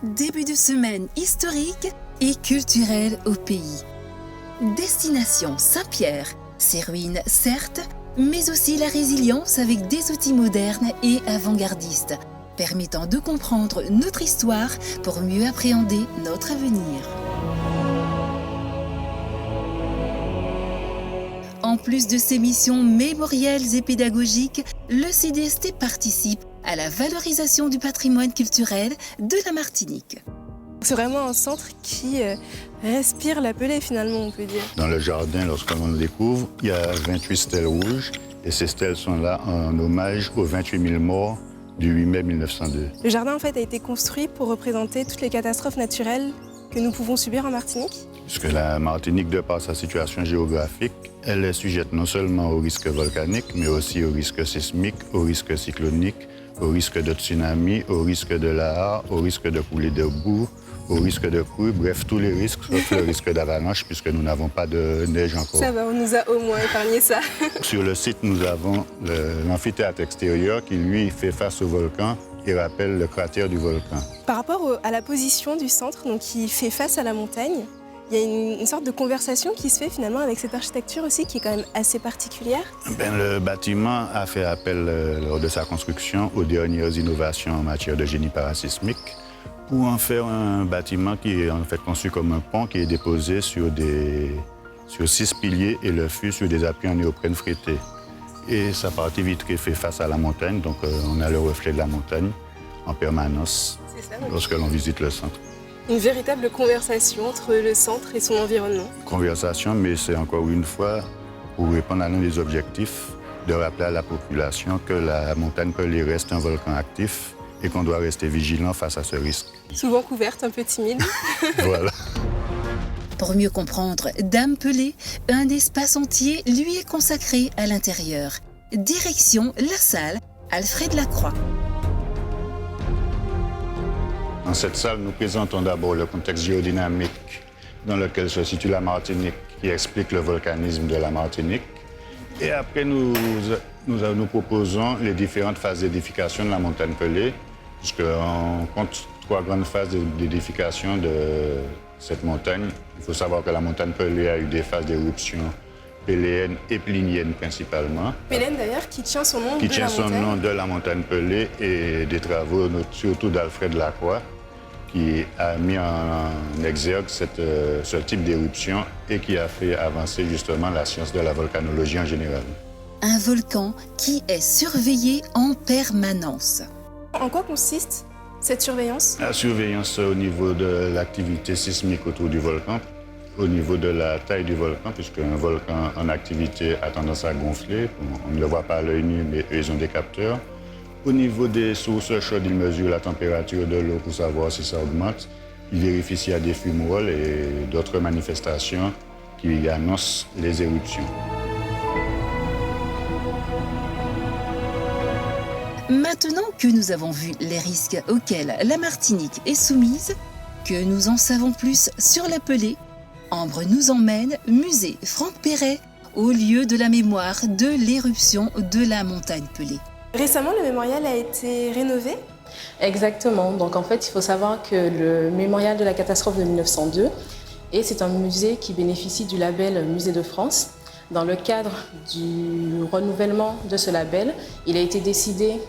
Début de semaine historique et culturelle au pays. Destination Saint-Pierre, ses ruines certes, mais aussi la résilience avec des outils modernes et avant-gardistes, permettant de comprendre notre histoire pour mieux appréhender notre avenir. En plus de ses missions mémorielles et pédagogiques, le CDST participe à la valorisation du patrimoine culturel de la Martinique. C'est vraiment un centre qui respire la Pelée finalement, on peut dire. Dans le jardin, lorsqu'on le découvre, il y a 28 stèles rouges et ces stèles sont là en hommage aux 28 000 morts du 8 mai 1902. Le jardin en fait a été construit pour représenter toutes les catastrophes naturelles que nous pouvons subir en Martinique. Puisque la Martinique, de par sa situation géographique, elle est sujette non seulement au risque volcanique, mais aussi au risque sismique, au risque cyclonique, au risque de tsunami, au risque de lahar, au risque de coulée de boue, au risque de crue, bref, tous les risques, sauf le risque d'avalanche, puisque nous n'avons pas de neige encore. Ça va, on nous a au moins épargné ça. Sur le site, nous avons l'amphithéâtre extérieur qui, lui, fait face au volcan et rappelle le cratère du volcan. Par rapport à la position du centre, donc qui fait face à la montagne, il y a une sorte de conversation qui se fait finalement avec cette architecture aussi qui est quand même assez particulière. Le bâtiment a fait appel lors de sa construction aux dernières innovations en matière de génie parasismique pour en faire un bâtiment qui est en fait conçu comme un pont qui est déposé sur 6 piliers et le fût sur des appuis en néoprène frété. Et sa partie vitrée fait face à la montagne, donc on a le reflet de la montagne en permanence lorsque l'on visite le centre. Une véritable conversation entre le centre et son environnement. Conversation, mais c'est encore une fois pour répondre à l'un des objectifs de rappeler à la population que la montagne Pelée reste un volcan actif et qu'on doit rester vigilant face à ce risque. Souvent couverte, un peu timide. Voilà. Pour mieux comprendre Dame Pelée, un espace entier lui est consacré à l'intérieur. Direction la salle Alfred Lacroix. Dans cette salle, nous présentons d'abord le contexte géodynamique dans lequel se situe la Martinique, qui explique le volcanisme de la Martinique. Et après, nous proposons les différentes phases d'édification de la montagne Pelée, puisqu'on compte 3 grandes phases d'édification de cette montagne. Il faut savoir que la montagne Pelée a eu des phases d'éruption péléenne et plinienne principalement. Péléenne d'ailleurs qui tient son nom de la montagne Pelée et des travaux surtout d'Alfred Lacroix qui a mis en exergue ce type d'éruption et qui a fait avancer justement la science de la volcanologie en général. Un volcan qui est surveillé en permanence. En quoi consiste cette surveillance? La surveillance au niveau de l'activité sismique autour du volcan, au niveau de la taille du volcan, puisqu'un volcan en activité a tendance à gonfler. On ne le voit pas à l'œil nu, mais eux, ils ont des capteurs. Au niveau des sources chaudes, ils mesurent la température de l'eau pour savoir si ça augmente. Ils vérifient s'il y a des fumerolles et d'autres manifestations qui annoncent les éruptions. Maintenant que nous avons vu les risques auxquels la Martinique est soumise, que nous en savons plus sur la Pelée, Ambre nous emmène musée Franck Perret au lieu de la mémoire de l'éruption de la montagne Pelée. Récemment, le mémorial a été rénové. Exactement. Donc en fait, il faut savoir que le mémorial de la catastrophe de 1902, c'est un musée qui bénéficie du label Musée de France. Dans le cadre du renouvellement de ce label, il a été décidé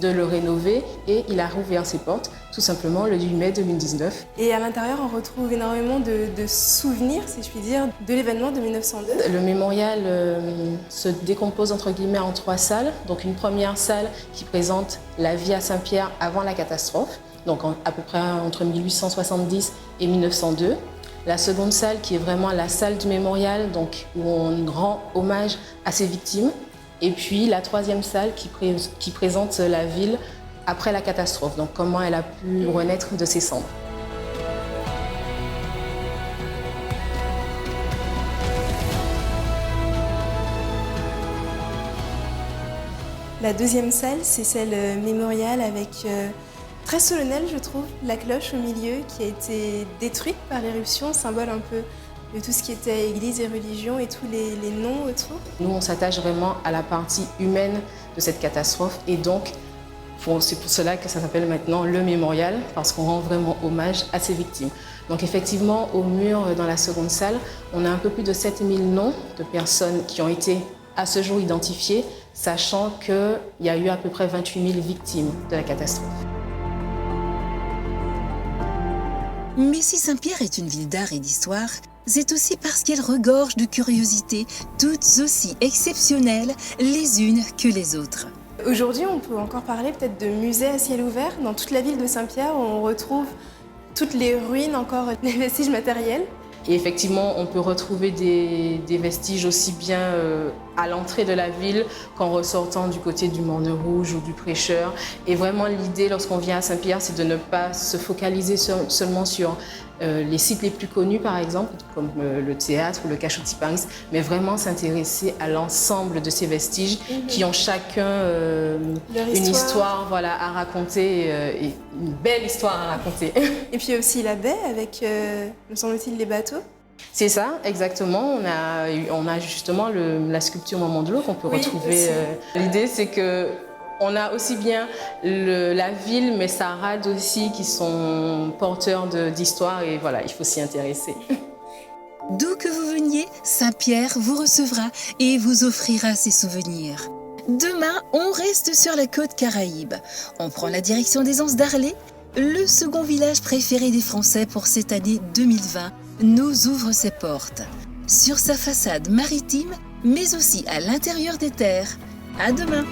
de le rénover et il a rouvert ses portes tout simplement le 8 mai 2019. Et à l'intérieur, on retrouve énormément de souvenirs, si je puis dire, de l'événement de 1902. Le mémorial se décompose entre guillemets en 3 salles. Donc une première salle qui présente la vie à Saint-Pierre avant la catastrophe, donc à peu près entre 1870 et 1902. La seconde salle qui est vraiment la salle du mémorial, donc où on rend hommage à ses victimes. Et puis la troisième salle qui présente la ville après la catastrophe, donc comment elle a pu renaître de ses cendres. La deuxième salle, c'est celle mémoriale avec, très solennelle je trouve, la cloche au milieu qui a été détruite par l'éruption, symbole un peu de tout ce qui était église et religion et tous les noms autour. Nous, on s'attache vraiment à la partie humaine de cette catastrophe et donc C'est pour cela que ça s'appelle maintenant le mémorial, parce qu'on rend vraiment hommage à ces victimes. Donc effectivement, au mur, dans la seconde salle, on a un peu plus de 7000 noms de personnes qui ont été à ce jour identifiées, sachant qu'il y a eu à peu près 28 000 victimes de la catastrophe. Mais si Saint-Pierre est une ville d'art et d'histoire, c'est aussi parce qu'elle regorge de curiosités toutes aussi exceptionnelles les unes que les autres. Aujourd'hui, on peut encore parler peut-être de musées à ciel ouvert. Dans toute la ville de Saint-Pierre, on retrouve toutes les ruines, encore des vestiges matériels. Et effectivement, on peut retrouver des vestiges aussi bien à l'entrée de la ville qu'en ressortant du côté du Morne Rouge ou du Prêcheur. Et vraiment, l'idée, lorsqu'on vient à Saint-Pierre, c'est de ne pas se focaliser seulement sur les sites les plus connus, par exemple, comme le théâtre ou le Cachoti Paris, mais vraiment s'intéresser à l'ensemble de ces vestiges qui ont chacun une histoire voilà, à raconter, et une belle histoire à raconter. Et puis aussi la baie avec, me semble-t-il, les bateaux. C'est ça, exactement. On a justement la sculpture Moment de l'eau qu'on peut retrouver. L'idée, c'est que on a aussi bien la ville, mais sa rade aussi, qui sont porteurs d'histoire. Et voilà, il faut s'y intéresser. D'où que vous veniez, Saint-Pierre vous recevra et vous offrira ses souvenirs. Demain, on reste sur la côte Caraïbe. On prend la direction des Anses d'Arlé. Le second village préféré des Français pour cette année 2020 nous ouvre ses portes. Sur sa façade maritime, mais aussi à l'intérieur des terres. À demain!